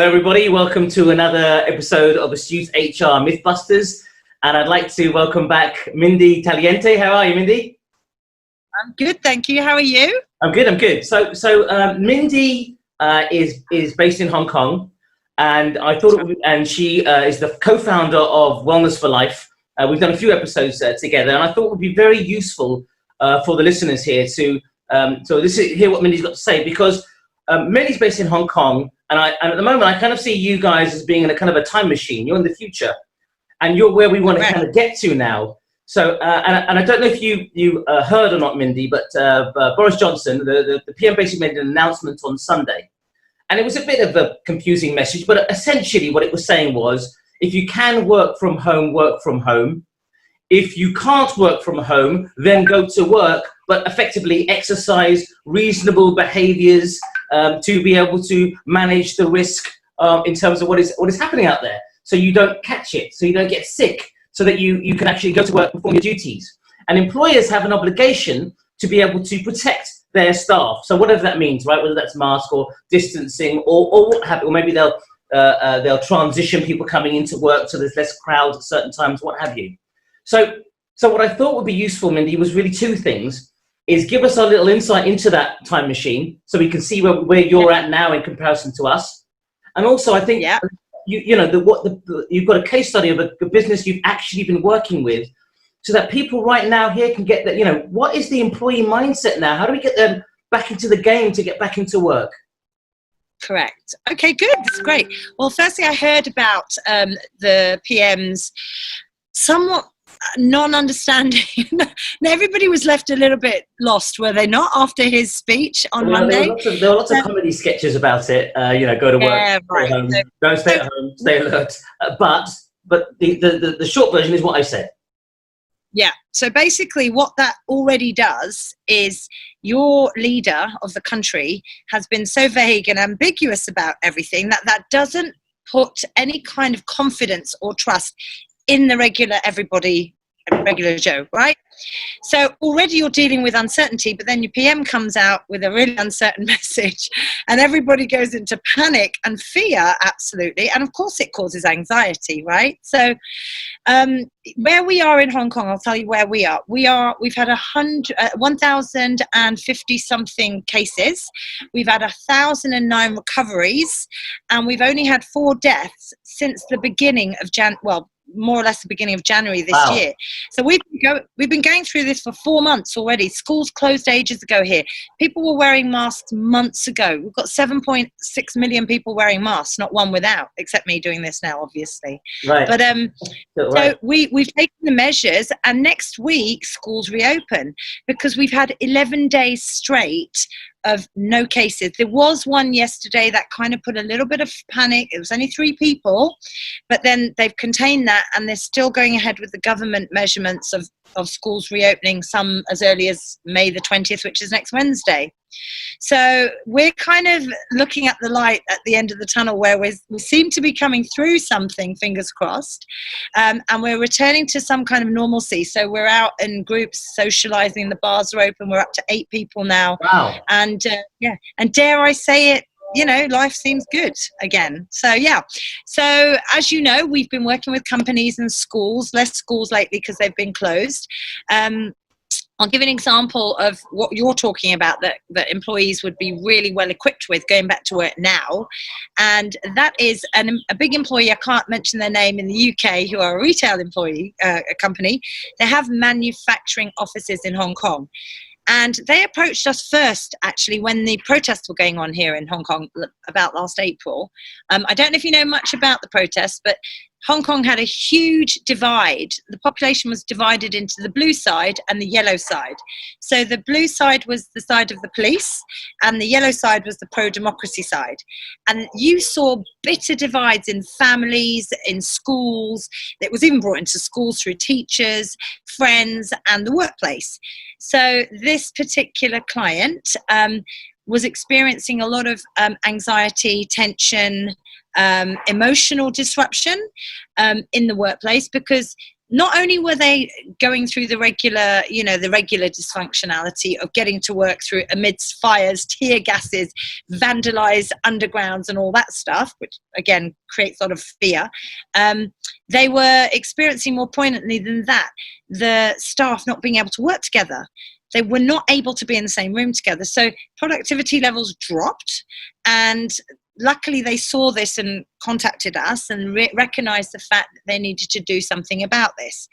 Hello, everybody. Welcome to another episode of Astute HR Mythbusters. And I'd like to welcome back Mindy Tagliente. How are you, Mindy? I'm good, thank you. How are you? I'm good. So Mindy is based in Hong Kong, and she is the co-founder of Wellness for Life. We've done a few episodes together, and I thought it would be very useful for the listeners here to hear what Mindy's got to say, because Mindy's based in Hong Kong, and at the moment I kind of see you guys as being in a kind of a time machine. You're in the future, and you're where we want to kind of get to now. So, and I don't know if you heard or not, Mindy, but Boris Johnson, the PM, basically made an announcement on Sunday, and it was a bit of a confusing message, but essentially what it was saying was, if you can work from home, work from home. If you can't work from home, then go to work, but effectively exercise reasonable behaviors to be able to manage the risk in terms of what is happening out there, so you don't catch it, so you don't get sick, so that you can actually go to work and perform your duties. And employers have an obligation to be able to protect their staff. So whatever that means, right? Whether that's mask or distancing or what have you, or maybe they'll transition people coming into work so there's less crowds at certain times, what have you. So what I thought would be useful, Mindy, was really two things: is give us a little insight into that time machine, so we can see where you're at now in comparison to us. And also, I think you've got a case study of a business you've actually been working with, so that people right now here can get that. What is the employee mindset now? How do we get them back into the game to get back into work? Correct. Okay, good. That's great. Well, firstly, I heard about the PM's somewhat non-understanding. Everybody was left a little bit lost, were they not, after his speech on Monday? There were lots of comedy sketches about it. Go to work, stay home, don't stay at home, stay alert. But the short version is what I said. Yeah. So basically what that already does is your leader of the country has been so vague and ambiguous about everything that doesn't put any kind of confidence or trust in the regular Joe, right? So already you're dealing with uncertainty, but then your PM comes out with a really uncertain message and everybody goes into panic and fear, absolutely. And of course it causes anxiety, right? So where we are in Hong Kong, I'll tell you where we are. We've had 1,050 something cases. We've had 1,009 recoveries, and we've only had 4 deaths since the beginning of more or less the beginning of January this year. So we've been going through this for 4 months already. Schools closed ages ago here. People were wearing masks months ago. We've got 7.6 million people wearing masks, not one without, except me doing this now, obviously. Right. But so we've taken the measures, and next week schools reopen, because we've had 11 days straight of no cases. There was one yesterday that kind of put a little bit of panic. It was only 3 people, but then they've contained that, and they're still going ahead with the government measurements of schools reopening, some as early as May the 20th, which is next Wednesday. So we're kind of looking at the light at the end of the tunnel, where we seem to be coming through something, fingers crossed, and we're returning to some kind of normalcy. So we're out in groups socializing, the bars are open, we're up to 8 people now. Wow. And and dare I say it, life seems good again. So so as you know, we've been working with companies and schools, less schools lately because they've been closed. I'll give an example of what you're talking about, that employees would be really well equipped with going back to work now. And that is a big employee, I can't mention their name, in the UK, who are a retail company. They have manufacturing offices in Hong Kong. And they approached us first, actually, when the protests were going on here in Hong Kong about last April. I don't know if you know much about the protests, but Hong Kong had a huge divide. The population was divided into the blue side and the yellow side. So the blue side was the side of the police, and the yellow side was the pro-democracy side. And you saw bitter divides in families, in schools. It was even brought into schools through teachers, friends, and the workplace. So this particular client was experiencing a lot of anxiety, tension, emotional disruption in the workplace, because not only were they going through the regular, the regular dysfunctionality of getting to work through amidst fires, tear gases, vandalized undergrounds and all that stuff, which again creates a lot of fear, they were experiencing more poignantly than that, the staff not being able to work together. They were not able to be in the same room together. So productivity levels dropped, and luckily they saw this and contacted us and recognized the fact that they needed to do something about this.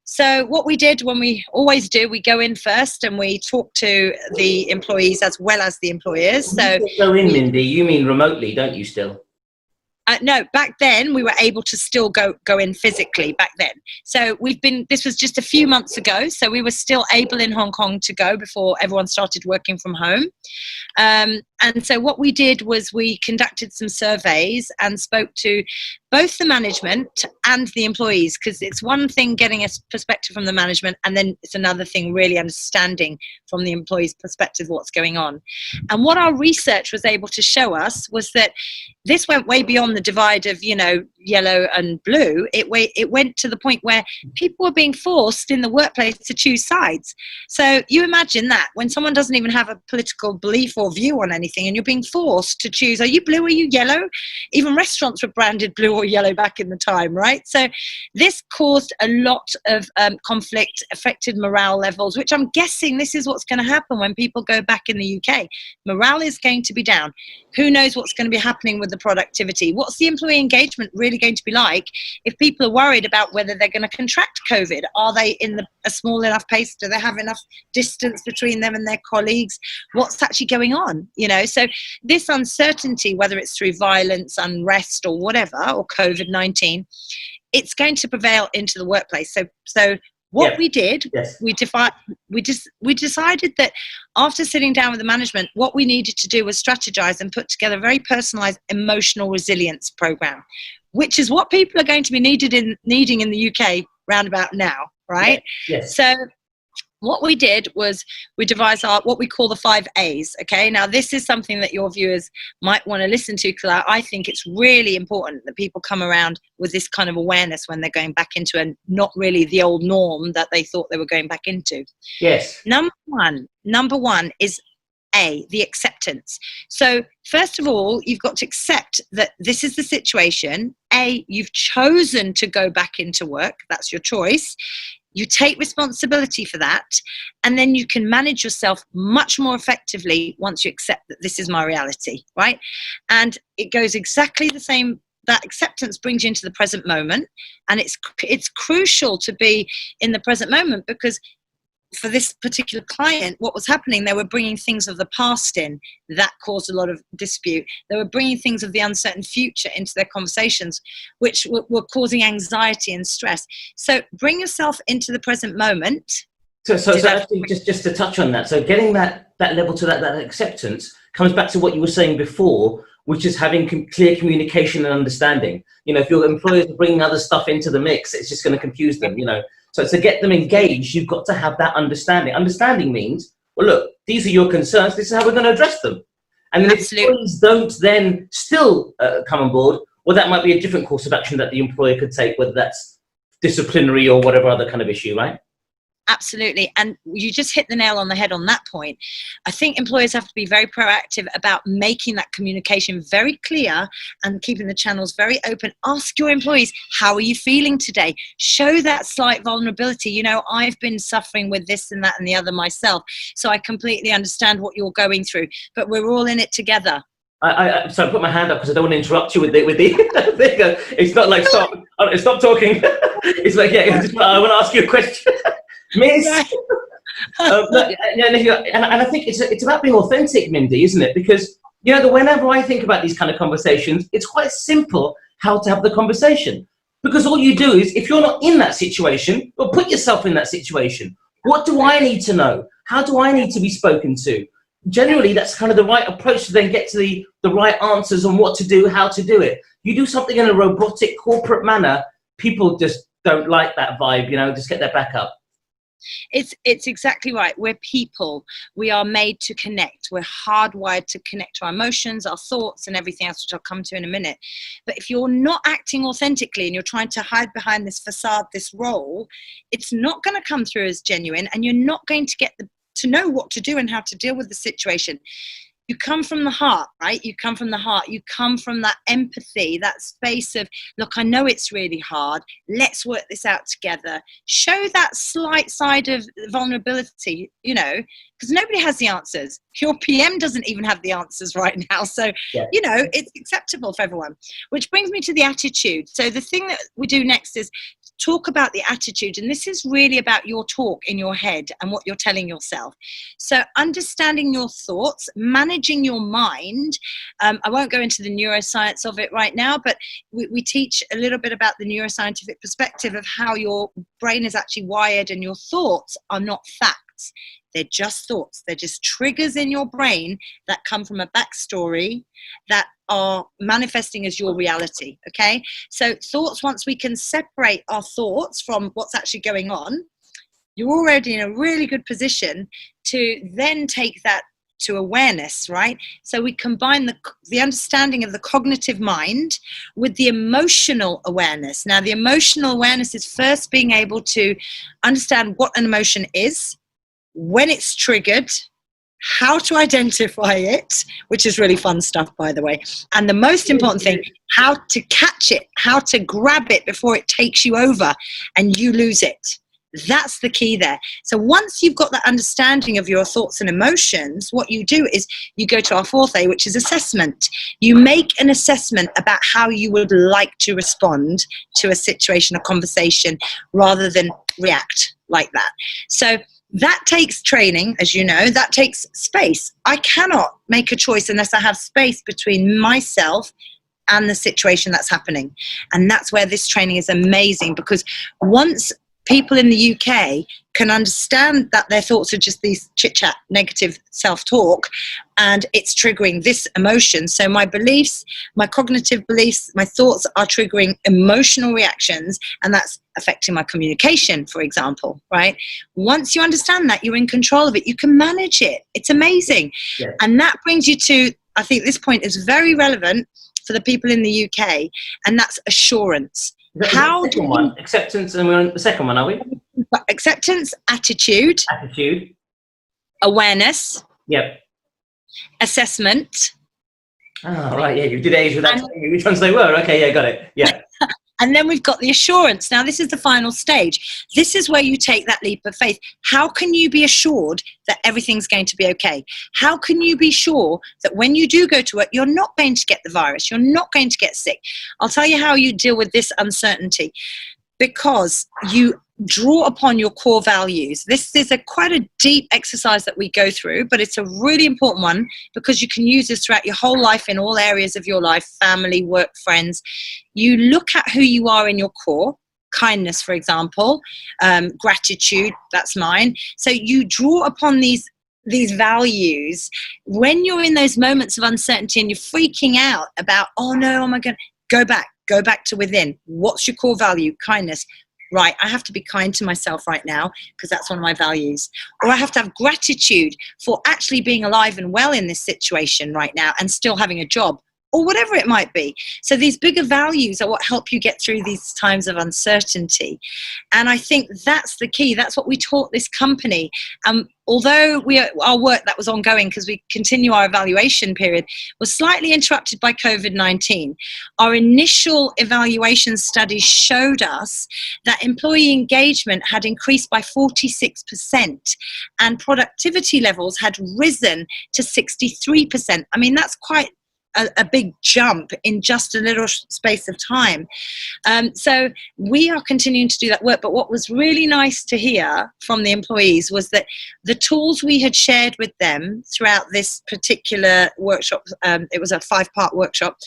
So what we did, when we always do, we go in first and we talk to the employees as well as the employers. So go in, Mindy, you mean remotely, don't you still? No, back then we were able to still go in physically back then. So this was just a few months ago. So we were still able in Hong Kong to go before everyone started working from home. And so what we did was we conducted some surveys and spoke to both the management and the employees, because it's one thing getting a perspective from the management, and then it's another thing really understanding from the employees' perspective what's going on. And what our research was able to show us was that this went way beyond the divide of, yellow and blue. It went to the point where people were being forced in the workplace to choose sides. So you imagine that when someone doesn't even have a political belief or view on anything, and you're being forced to choose, are you blue or are you yellow? Even restaurants were branded blue or yellow back in the time, right? So this caused a lot of conflict, affected morale levels, which I'm guessing this is what's going to happen when people go back in the UK. Morale is going to be down. Who knows what's going to be happening with the productivity? What's the employee engagement really going to be like if people are worried about whether they're going to contract COVID? Are they in a small enough pace? Do they have enough distance between them and their colleagues? What's actually going on? So this uncertainty, whether it's through violence, unrest or whatever, or COVID-19, it's going to prevail into the workplace. So what we did, yes. we decided that after sitting down with the management, what we needed to do was strategize and put together a very personalized emotional resilience program, which is what people are going to be needing in the UK round about now, right? Yes. So what we did was we devised what we call the 5 A's. Okay, now this is something that your viewers might want to listen to, because I think it's really important that people come around with this kind of awareness when they're going back into not really the old norm that they thought they were going back into. Yes. Number one is A, the acceptance. So first of all, you've got to accept that this is the situation. A, you've chosen to go back into work. That's your choice. You take responsibility for that, and then you can manage yourself much more effectively once you accept that this is my reality, right? And it goes exactly the same. That acceptance brings you into the present moment, and it's crucial to be in the present moment, because for this particular client, what was happening, they were bringing things of the past in. That caused a lot of dispute. They were bringing things of the uncertain future into their conversations, which were causing anxiety and stress. So bring yourself into the present moment. So actually, just to touch on that, so getting that level to that acceptance comes back to what you were saying before, which is having clear communication and understanding. If your employers are bringing other stuff into the mix, it's just going to confuse them, So to get them engaged, you've got to have that understanding. Understanding means, well, look, these are your concerns. This is how we're going to address them. And then if employees don't then still come on board, well, that might be a different course of action that the employer could take, whether that's disciplinary or whatever other kind of issue, right? Absolutely. And you just hit the nail on the head on that point. I think employers have to be very proactive about making that communication very clear and keeping the channels very open. Ask your employees, how are you feeling today? Show that slight vulnerability. I've been suffering with this and that and the other myself, so I completely understand what you're going through, but we're all in it together. So I put my hand up because I don't want to interrupt you with the it's not like stop talking. It's like, I want to ask you a question. Miss, and I think it's about being authentic, Mindy, isn't it? Because whenever I think about these kind of conversations, it's quite simple how to have the conversation. Because all you do is, if you're not in that situation, well, put yourself in that situation. What do I need to know? How do I need to be spoken to? Generally, that's kind of the right approach to then get to the right answers on what to do, how to do it. You do something in a robotic corporate manner, people just don't like that vibe. Just get their back up. It's exactly right. We're people. We are made to connect. We're hardwired to connect to our emotions, our thoughts, and everything else, which I'll come to in a minute. But if you're not acting authentically and you're trying to hide behind this facade, this role, it's not going to come through as genuine, and you're not going to get to know what to do and how to deal with the situation. You come from the heart, right? You come from the heart. You come from that empathy, that space of, look, I know it's really hard. Let's work this out together. Show that slight side of vulnerability, because nobody has the answers. Your PM doesn't even have the answers right now. So, Yeah. It's acceptable for everyone, which brings me to the attitude. So the thing that we do next is talk about the attitude. And this is really about your talk in your head and what you're telling yourself. So understanding your thoughts, managing your mind. I won't go into the neuroscience of it right now, but we teach a little bit about the neuroscientific perspective of how your brain is actually wired, and your thoughts are not facts. They're just thoughts. They're just triggers in your brain that come from a backstory that are manifesting as your reality, okay? So thoughts, once we can separate our thoughts from what's actually going on, you're already in a really good position to then take that to awareness, right? So we combine the understanding of the cognitive mind with the emotional awareness. Now, the emotional awareness is first being able to understand what an emotion is, when it's triggered, how to identify it, which is really fun stuff, by the way. And the most important thing, how to catch it, how to grab it before it takes you over and you lose it. That's the key there. So once you've got that understanding of your thoughts and emotions, what you do is you go to our fourth A, which is assessment. You make an assessment about how you would like to respond to a situation, a conversation, rather than react like that. So that takes training, as you know, that takes space. I cannot make a choice unless I have space between myself and the situation that's happening. And that's where this training is amazing, because once people in the UK can understand that their thoughts are just these chit-chat, negative self-talk, and it's triggering this emotion. So my beliefs, my cognitive beliefs, my thoughts are triggering emotional reactions, and that's affecting my communication, for example, right? Once you understand that, you're in control of it. You can manage it. It's amazing. Yeah. And that brings you to, I think this point is very relevant for the people in the UK, and that's assurance. How do you... Acceptance, and we're on the second one, are we? Acceptance, attitude, awareness, yep, assessment. Oh, right, yeah, you did age without telling me which ones they were. Okay, yeah, got it. Yeah. And then we've got the assurance. Now, this is the final stage. This is where you take that leap of faith. How can you be assured that everything's going to be okay? How can you be sure that when you do go to work, you're not going to get the virus, you're not going to get sick? I'll tell you how you deal with this uncertainty. Because you draw upon your core values. This is quite a deep exercise that we go through, but it's a really important one because you can use this throughout your whole life, in all areas of your life, family, work, friends. You look at who you are in your core. Kindness, for example, gratitude, that's mine. So you draw upon these values. When you're in those moments of uncertainty and you're freaking out about, oh no, am I going to go back to within? What's your core value? Kindness. Right, I have to be kind to myself right now because that's one of my values. Or I have to have gratitude for actually being alive and well in this situation right now and still having a job, or whatever it might be. So these bigger values are what help you get through these times of uncertainty. And I think that's the key. That's what we taught this company. Although our work that was ongoing, because we continue our evaluation period, was slightly interrupted by COVID-19, our initial evaluation studies showed us that employee engagement had increased by 46% and productivity levels had risen to 63%. I mean, that's quite a big jump in just a little space of time. So we are continuing to do that work. But what was really nice to hear from the employees was that the tools we had shared with them throughout this particular workshop, it was a 5-part workshop,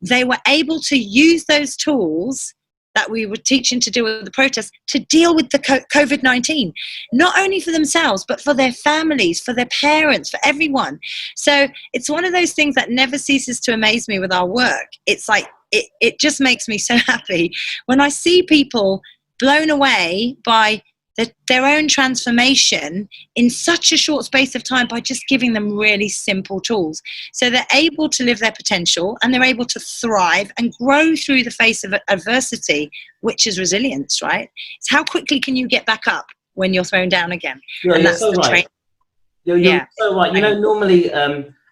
they were able to use those tools that we were teaching to deal with the protests, to deal with the COVID-19, not only for themselves, but for their families, for their parents, for everyone. So it's one of those things that never ceases to amaze me with our work. It's like, it just makes me so happy when I see people blown away by their own transformation in such a short space of time by just giving them really simple tools. So they're able to live their potential, and they're able to thrive and grow through the face of adversity, which is resilience, right? It's how quickly can you get back up when you're thrown down again? And that's so right. You're so right. You know, normally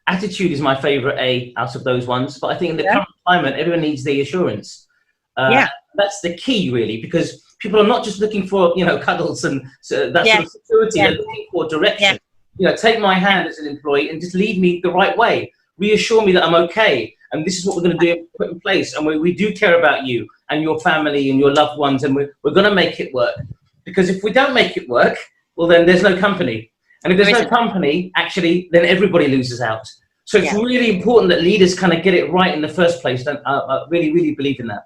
attitude is my favorite A out of those ones, but I think in the current climate, everyone needs the assurance. That's the key, really, because people are not just looking for, you know, cuddles and that sort of security. They're looking for direction. You know, take my hand as an employee and just lead me the right way. Reassure me that I'm okay, and this is what we're going to do, put in place, and we do care about you and your family and your loved ones, and we're going to make it work. Because if we don't make it work, well, then there's no company. And if there's no company, actually, then everybody loses out. So it's really important that leaders kind of get it right in the first place. And I really, really believe in that.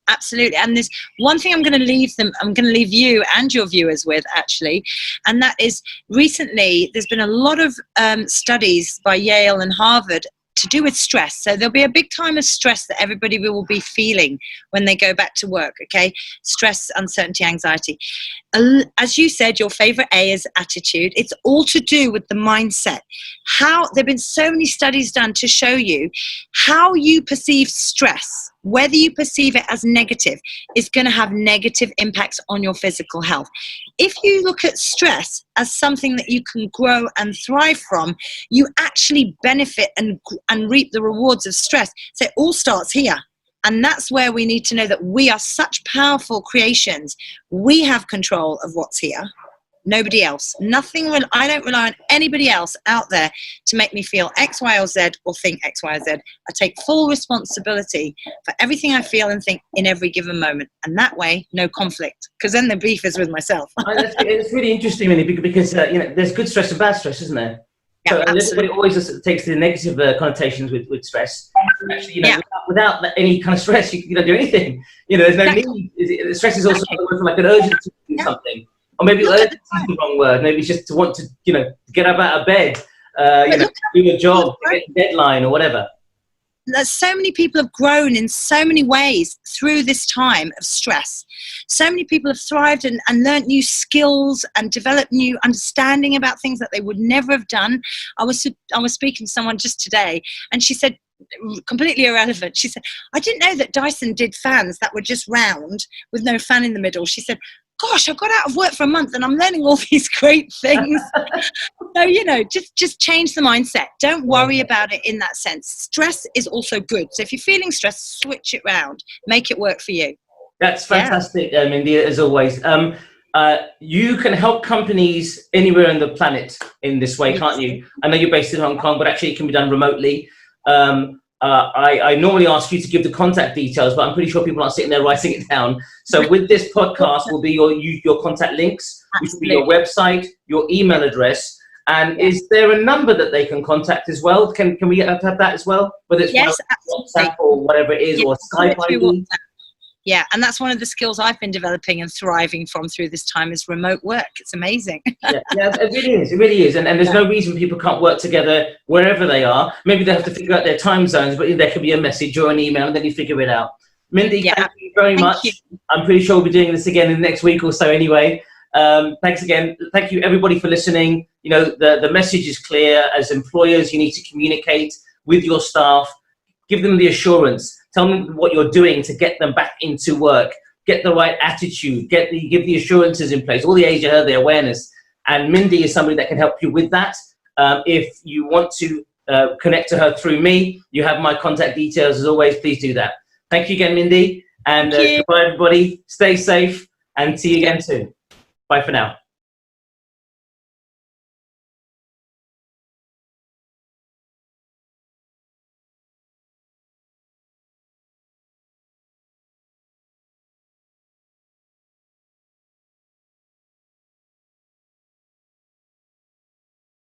Absolutely. And there's one thing I'm going to leave you and your viewers with, actually, and that is, recently there's been a lot of studies by Yale and Harvard to do with stress. So there'll be a big time of stress that everybody will be feeling when they go back to work, okay? Stress, uncertainty, anxiety. As you said, your favorite A is attitude. It's all to do with the mindset. There've been so many studies done to show you how you perceive stress, whether you perceive it as negative, is going to have negative impacts on your physical health. If you look at stress as something that you can grow and thrive from, you actually benefit and reap the rewards of stress. So it all starts here. And that's where we need to know that we are such powerful creations. We have control of what's here. Nobody else. I don't rely on anybody else out there to make me feel X, Y, or Z or think X, Y, or Z. I take full responsibility for everything I feel and think in every given moment. And that way, no conflict. Because then the beef is with myself. It's really interesting, Mindy, because you know, there's good stress and bad stress, isn't there? So everybody always just takes the negative connotations with stress. Actually, you know, without any kind of stress, you don't do anything. You know, there's no need. Stress is also like an urgency to do something. Or maybe urgency is the wrong word. Maybe it's just to want to, you know, get up out of bed, you know, do a job, get a deadline or whatever. There's so many people have grown in so many ways through this time of stress. So many people have thrived and learned new skills and developed new understanding about things that they would never have done. I was speaking to someone just today, and she said, completely irrelevant, she said, I didn't know that Dyson did fans that were just round with no fan in the middle. She said, gosh, I got out of work for a month and I'm learning all these great things. So, you know, just change the mindset. Don't worry about it in that sense. Stress is also good. So if you're feeling stressed, switch it round. Make it work for you. That's fantastic, Mindy, as always. You can help companies anywhere on the planet in this way, can't you? I know you're based in Hong Kong, but actually it can be done remotely. I normally ask you to give the contact details, but I'm pretty sure people aren't sitting there writing it down. So with this podcast will be your contact links, which will be your website, your email address, and is there a number that they can contact as well? Can we have that as well? Whether it's WhatsApp or whatever it is, or Skype ID? Yeah, and that's one of the skills I've been developing and thriving from through this time is remote work. It's amazing. yeah, it really is. It really is. And there's no reason people can't work together wherever they are. Maybe they have to figure out their time zones, but there could be a message or an email and then you figure it out. Mindy, thank you very much. I'm pretty sure we'll be doing this again in the next week or so anyway. Thanks again. Thank you, everybody, for listening. You know, the message is clear. As employers, you need to communicate with your staff. Give them the assurance. Tell them what you're doing to get them back into work. Get the right attitude. Give the assurances in place. All the A's you heard, the awareness. And Mindy is somebody that can help you with that. If you want to connect to her through me, you have my contact details. As always, please do that. Thank you again, Mindy. And goodbye, everybody. Stay safe and see you again soon. Bye for now.